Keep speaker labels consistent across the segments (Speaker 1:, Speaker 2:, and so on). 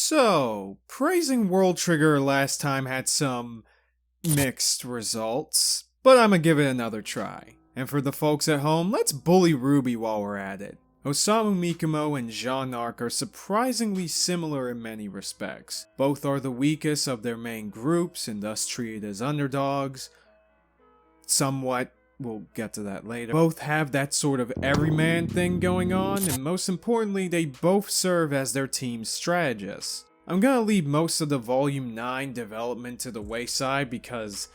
Speaker 1: So, praising World Trigger last time had some mixed results, but I'ma give it another try. And for the folks at home, let's bully RWBY while we're at it. Osamu Mikomo and Jaune are surprisingly similar in many respects. Both are the weakest of their main groups and thus treated as underdogs. Somewhat, we'll get to that later. Both have that sort of everyman thing going on, and most importantly, they both serve as their team's strategists. I'm gonna leave most of the Volume 9 development to the wayside because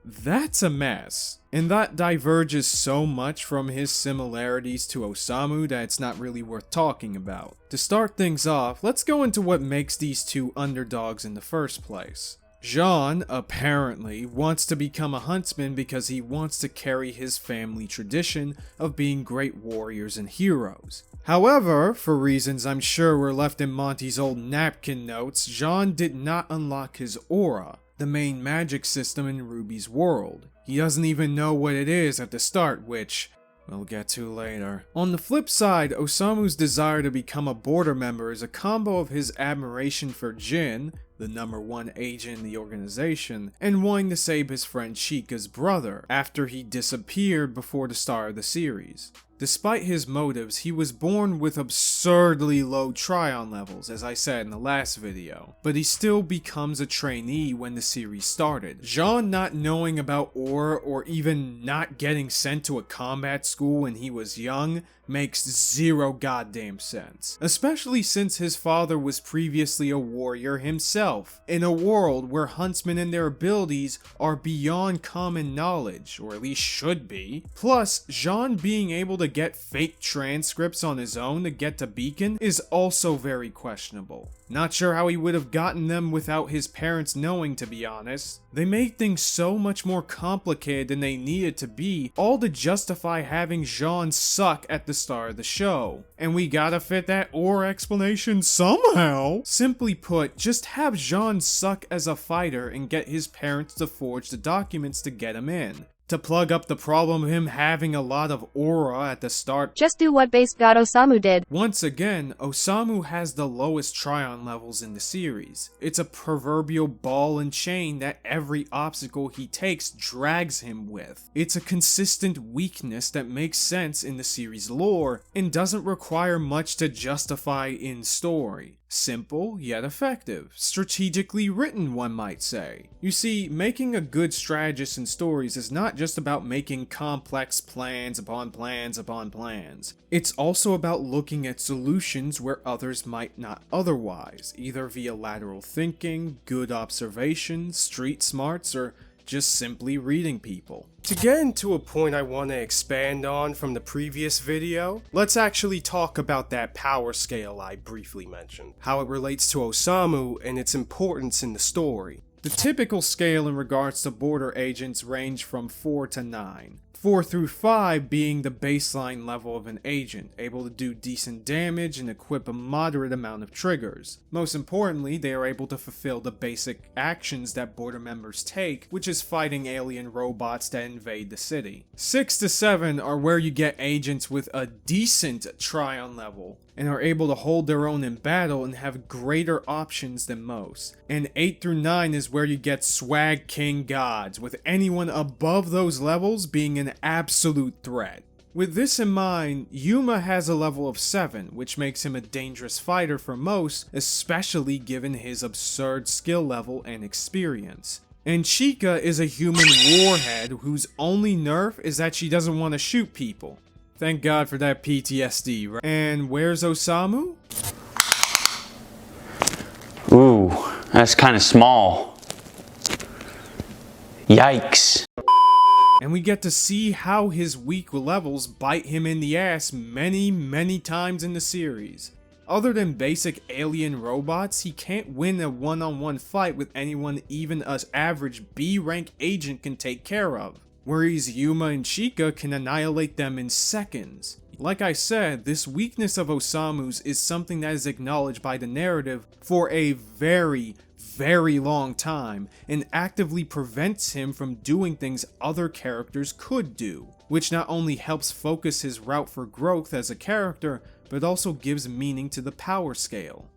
Speaker 1: that's a mess, and that diverges so much from his similarities to Osamu that it's not really worth talking about. To start things off, let's go into what makes these two underdogs in the first place. Jaune, apparently, wants to become a huntsman because he wants to carry his family tradition of being great warriors and heroes. However, for reasons I'm sure were left in Monty's old napkin notes, Jaune did not unlock his aura, the main magic system in RWBY's world. He doesn't even know what it is at the start, which we'll get to later. On the flip side, Osamu's desire to become a border member is a combo of his admiration for Jin, the #1 agent in the organization, and wanting to save his friend Chica's brother after he disappeared before the start of the series. Despite his motives, he was born with absurdly low Tryon levels, as I said in the last video, but he still becomes a trainee when the series started. Jaune not knowing about aura or even not getting sent to a combat school when he was young makes zero goddamn sense, especially since his father was previously a warrior himself, in a world where huntsmen and their abilities are beyond common knowledge, or at least should be. Plus, Jaune being able to get fake transcripts on his own to get to Beacon is also very questionable. Not sure how he would have gotten them without his parents knowing, to be honest. They made things so much more complicated than they needed to be, all to justify having Jaune suck at the start of the show. And we gotta fit that aura explanation somehow. Simply put, just have Jaune suck as a fighter and get his parents to forge the documents to get him in. To plug up the problem of him having a lot of aura at the start,
Speaker 2: just do what base god Osamu did.
Speaker 1: Once again, Osamu has the lowest Tryon levels in the series. It's a proverbial ball and chain that every obstacle he takes drags him with. It's a consistent weakness that makes sense in the series lore and doesn't require much to justify in story. Simple, yet effective. Strategically written, one might say. You see, making a good strategist in stories is not just about making complex plans upon plans upon plans. It's also about looking at solutions where others might not otherwise, either via lateral thinking, good observation, street smarts, or just simply reading people. To get into a point I want to expand on from the previous video, let's actually talk about that power scale I briefly mentioned, how it relates to Osamu and its importance in the story. The typical scale in regards to border agents range from 4 to 9. 4 through 5 being the baseline level of an agent, able to do decent damage and equip a moderate amount of triggers. Most importantly, they are able to fulfill the basic actions that border members take, which is fighting alien robots that invade the city. 6 to 7 are where you get agents with a decent Tryon level, and are able to hold their own in battle and have greater options than most. And 8 through 9 is where you get swag king gods, with anyone above those levels being an absolute threat. With this in mind, Yuma has a level of 7, which makes him a dangerous fighter for most, especially given his absurd skill level and experience. And Chica is a human warhead whose only nerf is that she doesn't want to shoot people. Thank God for that PTSD, right? And where's Osamu?
Speaker 3: Ooh, that's kind of small. Yikes.
Speaker 1: And we get to see how his weak levels bite him in the ass many times in the series. Other than basic alien robots, he can't win a one-on-one fight with anyone even an average B-rank agent can take care of. Whereas Yuma and Chica can annihilate them in seconds. Like I said, this weakness of Osamu's is something that is acknowledged by the narrative for a very long time, and actively prevents him from doing things other characters could do, which not only helps focus his route for growth as a character, but also gives meaning to the power scale.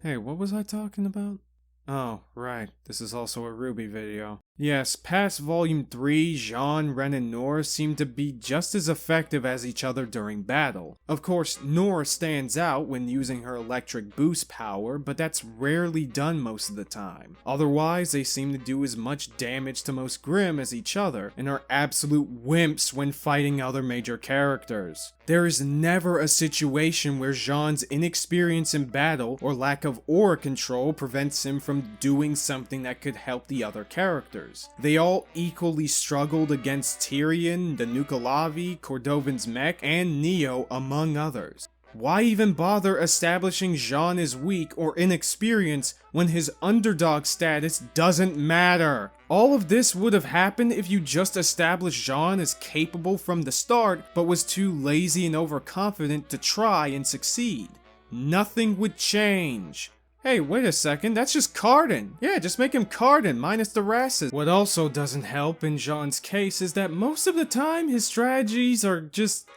Speaker 1: Hey, what was I talking about? Oh, right. This is also a RWBY video. Yes, past Volume 3, Jaune, Ren, and Noor seem to be just as effective as each other during battle. Of course, Noor stands out when using her electric boost power, but that's rarely done most of the time. Otherwise, they seem to do as much damage to most Grimm as each other, and are absolute wimps when fighting other major characters. There is never a situation where Jaune's inexperience in battle or lack of aura control prevents him from doing something that could help the other characters. They all equally struggled against Tyrion, the Nuka-Lavi, Cordovan's mech, and Neo, among others. Why even bother establishing Jaune as weak or inexperienced when his underdog status doesn't matter? All of this would have happened if you just established Jaune as capable from the start, but was too lazy and overconfident to try and succeed. Nothing would change. Hey, wait a second, that's just Cardin. Yeah, just make him Cardin, minus the rasses. What also doesn't help in Jaune's case is that most of the time his strategies are just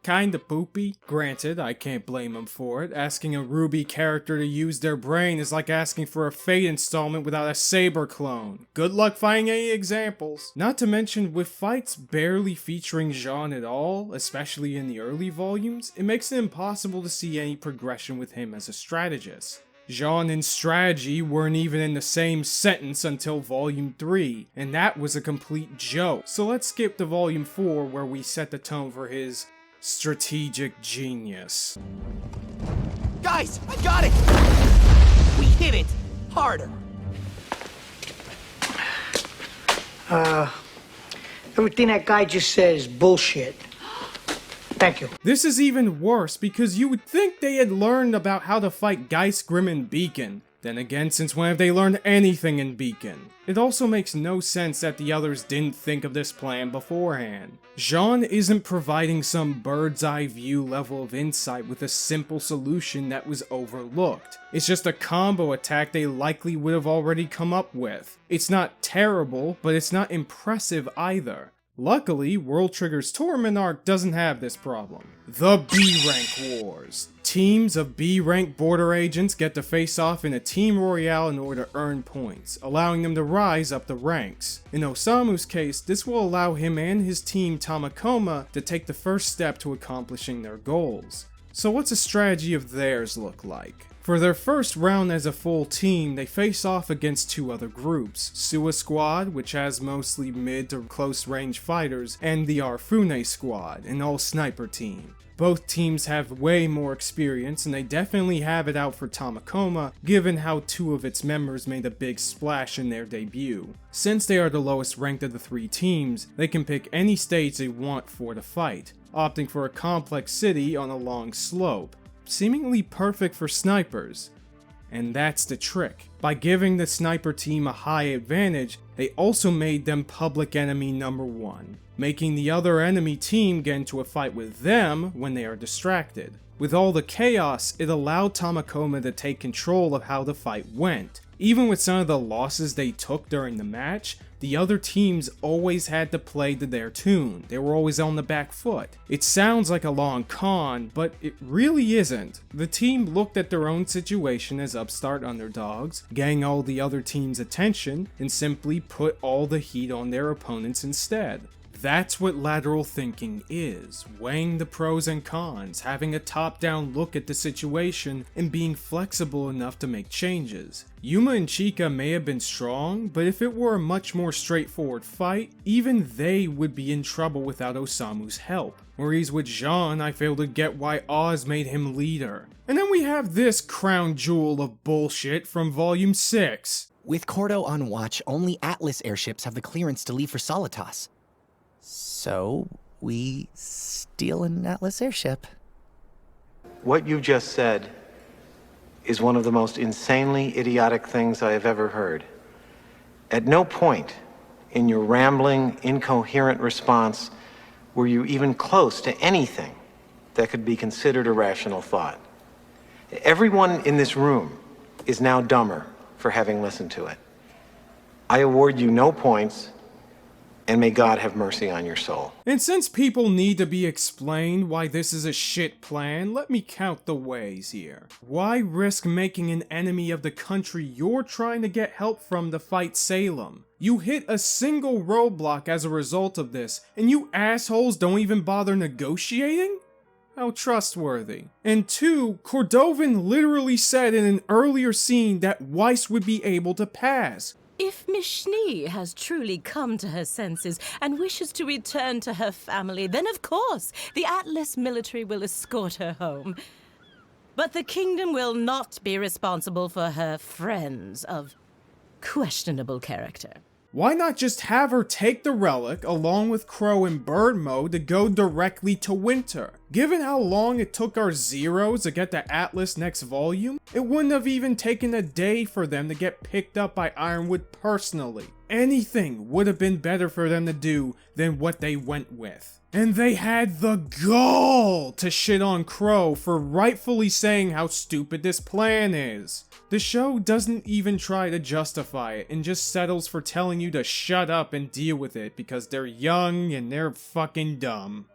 Speaker 1: kinda poopy. Granted, I can't blame him for it. Asking a RWBY character to use their brain is like asking for a Fate installment without a Saber clone. Good luck finding any examples. Not to mention, with fights barely featuring Jaune at all, especially in the early volumes, it makes it impossible to see any progression with him as a strategist. Jaune and strategy weren't even in the same sentence until Volume 3, and that was a complete joke. So let's skip to Volume 4 where we set the tone for his strategic genius.
Speaker 4: Guys, I got it! We hit it! Harder!
Speaker 5: Everything that guy just says is bullshit. Thank you.
Speaker 1: This is even worse because you would think they had learned about how to fight Geist, Grimm, and Beacon. Then again, since when have they learned anything in Beacon? It also makes no sense that the others didn't think of this plan beforehand. Jaune isn't providing some bird's eye view level of insight with a simple solution that was overlooked. It's just a combo attack they likely would have already come up with. It's not terrible, but it's not impressive either. Luckily, World Trigger's Torment arc doesn't have this problem. The B-Rank Wars. Teams of B-Rank border agents get to face off in a team royale in order to earn points, allowing them to rise up the ranks. In Osamu's case, this will allow him and his team Tamakoma to take the first step to accomplishing their goals. So what's a strategy of theirs look like? For their first round as a full team, they face off against two other groups, Suwa Squad, which has mostly mid to close range fighters, and the Arfune Squad, an all sniper team. Both teams have way more experience, and they definitely have it out for Tamakoma, given how two of its members made a big splash in their debut. Since they are the lowest ranked of the three teams, they can pick any stage they want for the fight, opting for a complex city on a long slope. Seemingly perfect for snipers. And that's the trick. By giving the sniper team a high advantage, they also made them public enemy number 1, making the other enemy team get into a fight with them when they are distracted. With all the chaos, it allowed Tamakoma to take control of how the fight went. Even with some of the losses they took during the match, the other teams always had to play to their tune. They were always on the back foot. It sounds like a long con, but it really isn't. The team looked at their own situation as upstart underdogs, getting all the other team's attention, and simply put all the heat on their opponents instead. That's what lateral thinking is, weighing the pros and cons, having a top-down look at the situation, and being flexible enough to make changes. Yuma and Chika may have been strong, but if it were a much more straightforward fight, even they would be in trouble without Osamu's help. Whereas with Jaune, I fail to get why Oz made him leader. And then we have this crown jewel of bullshit from Volume 6.
Speaker 4: With Cordo on watch, only Atlas airships have the clearance to leave for Solitas. So, we steal an Atlas airship.
Speaker 6: What you just said is one of the most insanely idiotic things I have ever heard. At no point in your rambling, incoherent response were you even close to anything that could be considered a rational thought. Everyone in this room is now dumber for having listened to it. I award you no points, And may God have mercy on your soul.
Speaker 1: And since people need to be explained why this is a shit plan, let me count the ways here. Why risk making an enemy of the country you're trying to get help from to fight Salem? You hit a single roadblock as a result of this, and you assholes don't even bother negotiating? How trustworthy. And 2, Cordovan literally said in an earlier scene that Weiss would be able to pass.
Speaker 7: If Miss Schnee has truly come to her senses and wishes to return to her family, then of course the Atlas military will escort her home. But the kingdom will not be responsible for her friends of questionable character.
Speaker 1: Why not just have her take the relic along with Crow and Bird Mode to go directly to Winter? Given how long it took our Zeros to get the Atlas next volume, it wouldn't have even taken a day for them to get picked up by Ironwood personally. Anything would have been better for them to do than what they went with. And they had the gall to shit on Crow for rightfully saying how stupid this plan is. The show doesn't even try to justify it and just settles for telling you to shut up and deal with it because they're young and they're fucking dumb.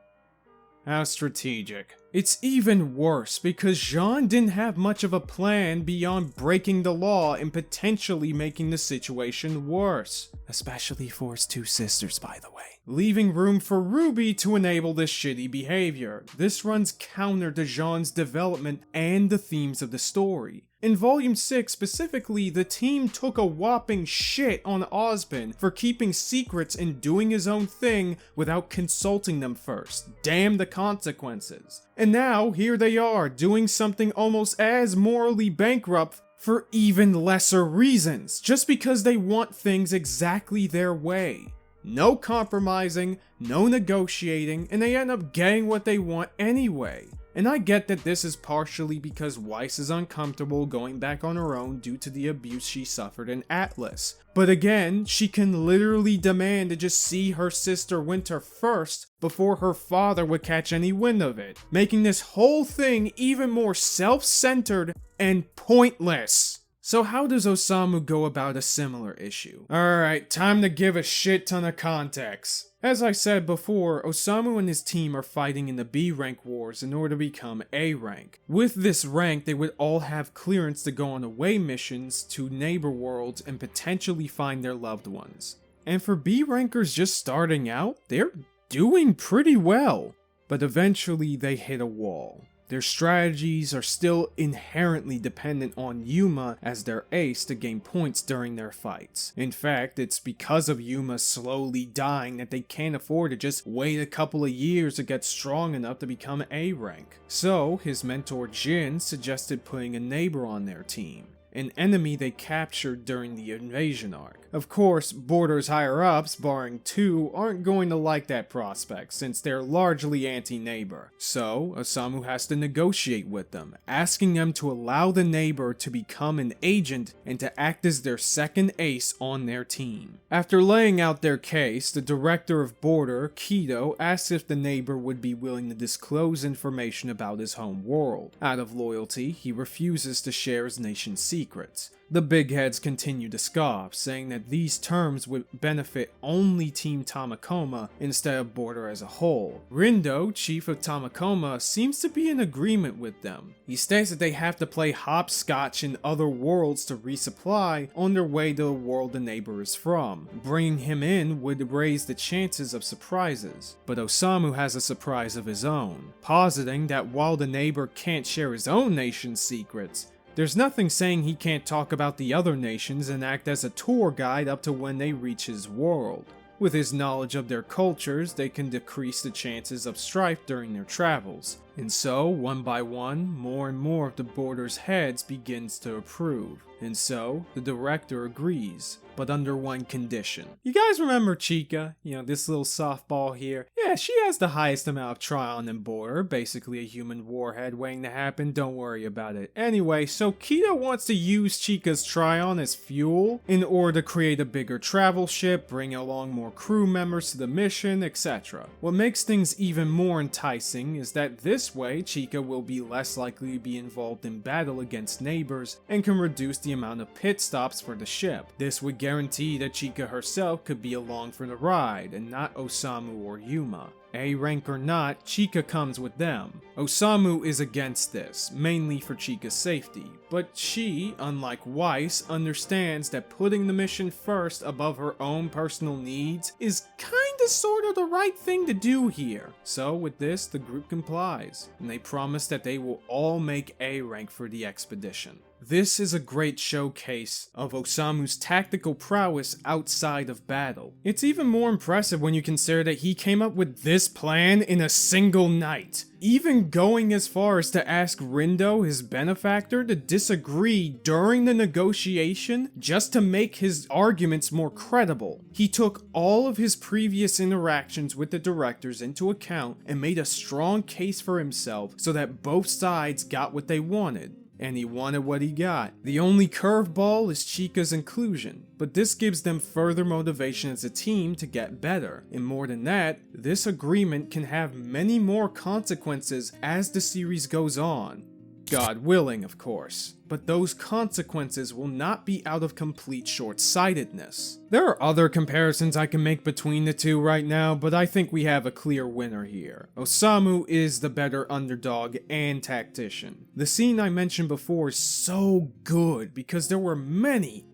Speaker 1: How strategic. It's even worse because Jaune didn't have much of a plan beyond breaking the law and potentially making the situation worse. Especially for his 2 sisters, by the way. Leaving room for RWBY to enable this shitty behavior. This runs counter to Jaune's development and the themes of the story. In Volume 6 specifically, the team took a whopping shit on Ozpin for keeping secrets and doing his own thing without consulting them first. Damn the consequences. And now, here they are, doing something almost as morally bankrupt for even lesser reasons, just because they want things exactly their way. No compromising, no negotiating, and they end up getting what they want anyway. And I get that this is partially because Weiss is uncomfortable going back on her own due to the abuse she suffered in Atlas. But again, she can literally demand to just see her sister Winter first before her father would catch any wind of it, making this whole thing even more self-centered and pointless. So how does Osamu go about a similar issue? Alright, time to give a shit ton of context. As I said before, Osamu and his team are fighting in the B rank wars in order to become A rank. With this rank, they would all have clearance to go on away missions to neighbor worlds and potentially find their loved ones. And for B rankers just starting out, they're doing pretty well. But eventually they hit a wall. Their strategies are still inherently dependent on Yuma as their ace to gain points during their fights. In fact, it's because of Yuma slowly dying that they can't afford to just wait a couple of years to get strong enough to become A rank. So, his mentor Jin suggested putting a neighbor on their team, an enemy they captured during the invasion arc. Of course, Border's higher-ups, barring 2, aren't going to like that prospect since they're largely anti-neighbor. So, Osamu has to negotiate with them, asking them to allow the neighbor to become an agent and to act as their second ace on their team. After laying out their case, the director of Border, Kido, asks if the neighbor would be willing to disclose information about his home world. Out of loyalty, he refuses to share his nation's secrets. The big heads continue to scoff, saying that these terms would benefit only Team Tamakoma instead of Border as a whole. Rindo, chief of Tamakoma, seems to be in agreement with them. He states that they have to play hopscotch in other worlds to resupply on their way to the world the neighbor is from. Bringing him in would raise the chances of surprises, but Osamu has a surprise of his own, positing that while the neighbor can't share his own nation's secrets, there's nothing saying he can't talk about the other nations and act as a tour guide up to when they reach his world. With his knowledge of their cultures, they can decrease the chances of strife during their travels. And so, one by one, more and more of the Border's heads begins to approve. And so, the director agrees, but under one condition. You guys remember Chica? You know, this little softball here? Yeah, she has the highest amount of Trion in Border, basically a human warhead waiting to happen, don't worry about it. Anyway, so Kido wants to use Chica's Trion as fuel in order to create a bigger travel ship, bring along more crew members to the mission, etc. What makes things even more enticing is that this This way, Chika will be less likely to be involved in battle against neighbors and can reduce the amount of pit stops for the ship. This would guarantee that Chika herself could be along for the ride and not Osamu or Yuma. A rank or not, Chika comes with them. Osamu is against this, mainly for Chika's safety, but she, unlike Weiss, understands that putting the mission first above her own personal needs is kinda sorta the right thing to do here. So with this, the group complies, and they promise that they will all make A rank for the expedition. This is a great showcase of Osamu's tactical prowess outside of battle. It's even more impressive when you consider that he came up with this plan in a single night, even going as far as to ask Rindo, his benefactor, to disagree during the negotiation just to make his arguments more credible. He took all of his previous interactions with the directors into account and made a strong case for himself so that both sides got what they wanted. And he wanted what he got. The only curveball is Chika's inclusion, but this gives them further motivation as a team to get better. And more than that, this agreement can have many more consequences as the series goes on. God willing, of course. But those consequences will not be out of complete short-sightedness. There are other comparisons I can make between the two right now, but I think we have a clear winner here. Osamu is the better underdog and tactician. The scene I mentioned before is so good because there were many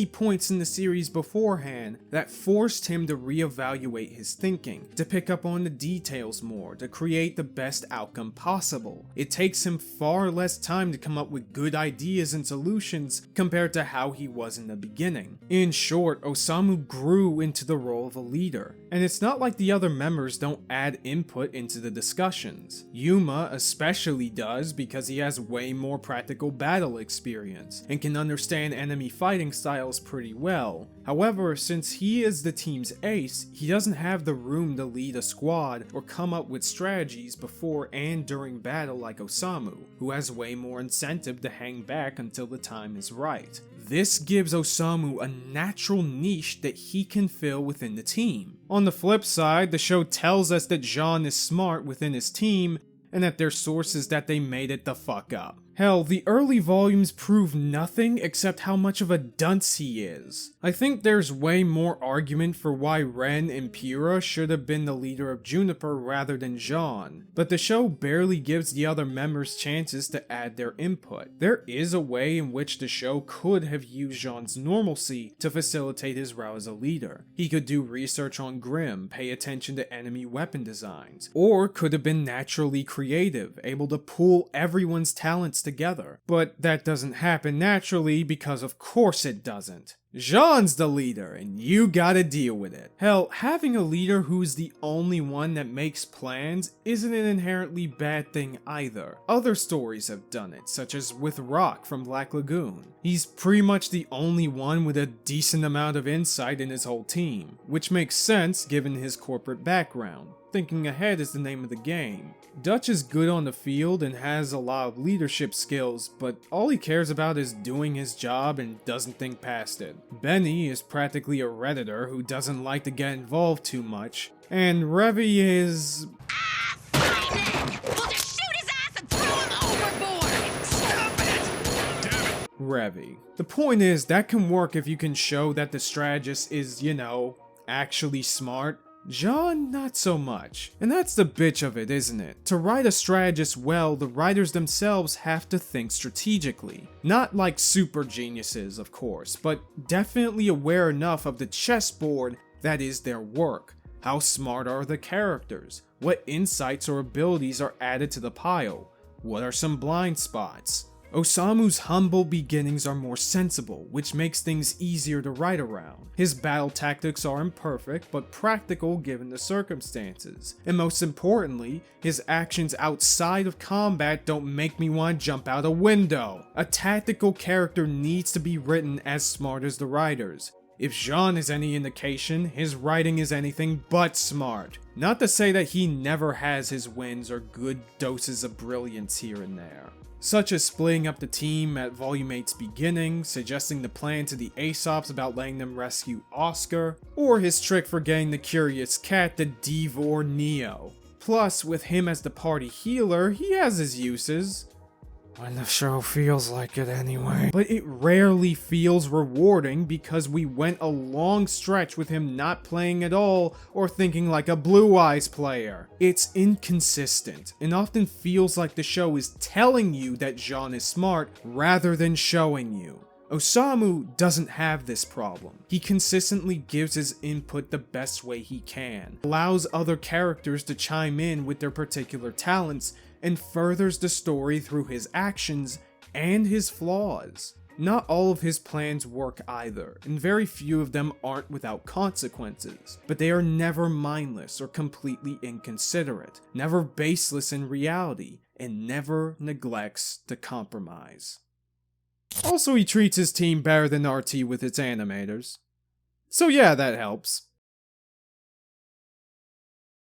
Speaker 1: points in the series beforehand that forced him to reevaluate his thinking, to pick up on the details more, to create the best outcome possible. It takes him far less time to come up with good ideas and solutions compared to how he was in the beginning. In short, Osamu grew into the role of a leader, and it's not like the other members don't add input into the discussions. Yuma especially does because he has way more practical battle experience and can understand enemy fighting styles pretty well. However, since he is the team's ace, he doesn't have the room to lead a squad or come up with strategies before and during battle like Osamu, who has way more incentive to hang back until the time is right. This gives Osamu a natural niche that he can fill within the team. On the flip side, the show tells us that Jaune is smart within his team and that there's sources that they made it the fuck up. Hell, the early volumes prove nothing except how much of a dunce he is. I think there's way more argument for why Ren and Pyrrha should have been the leader of Juniper rather than Jaune, but the show barely gives the other members chances to add their input. There is a way in which the show could have used Jaune's normalcy to facilitate his route as a leader. He could do research on Grimm, pay attention to enemy weapon designs, or could have been naturally creative, able to pool everyone's talents together. But that doesn't happen naturally because of course it doesn't. Jaune's the leader, and you gotta deal with it. Hell, having a leader who's the only one that makes plans isn't an inherently bad thing either. Other stories have done it, such as with Rock from Black Lagoon. He's pretty much the only one with a decent amount of insight in his whole team, which makes sense given his corporate background. Thinking ahead is the name of the game. Dutch is good on the field and has a lot of leadership skills, but all he cares about is doing his job and doesn't think past it. Benny is practically a redditor who doesn't like to get involved too much, and RWBY is... RWBY. The point is, that can work if you can show that the strategist is, actually smart. Jaune, not so much. And that's the bitch of it, isn't it? To write a strategist well, the writers themselves have to think strategically. Not like super geniuses, of course, but definitely aware enough of the chessboard that is their work. How smart are the characters? What insights or abilities are added to the pile? What are some blind spots? Osamu's humble beginnings are more sensible, which makes things easier to write around. His battle tactics are imperfect, but practical given the circumstances. And most importantly, his actions outside of combat don't make me want to jump out a window. A tactical character needs to be written as smart as the writers. If Jaune is any indication, his writing is anything but smart. Not to say that he never has his wins or good doses of brilliance here and there. Such as splitting up the team at Volume 8's beginning, suggesting the plan to the Aesops about letting them rescue Oscar, or his trick for getting the curious cat to devore Neo. Plus, with him as the party healer, he has his uses. When the show feels like it anyway. But it rarely feels rewarding because we went a long stretch with him not playing at all or thinking like a Blue Eyes player. It's inconsistent and often feels like the show is telling you that Jaune is smart rather than showing you. Osamu doesn't have this problem. He consistently gives his input the best way he can, allows other characters to chime in with their particular talents, and furthers the story through his actions and his flaws. Not all of his plans work either, and very few of them aren't without consequences, but they are never mindless or completely inconsiderate, never baseless in reality, and never neglects to compromise. Also, he treats his team better than RT with its animators. So yeah, that helps.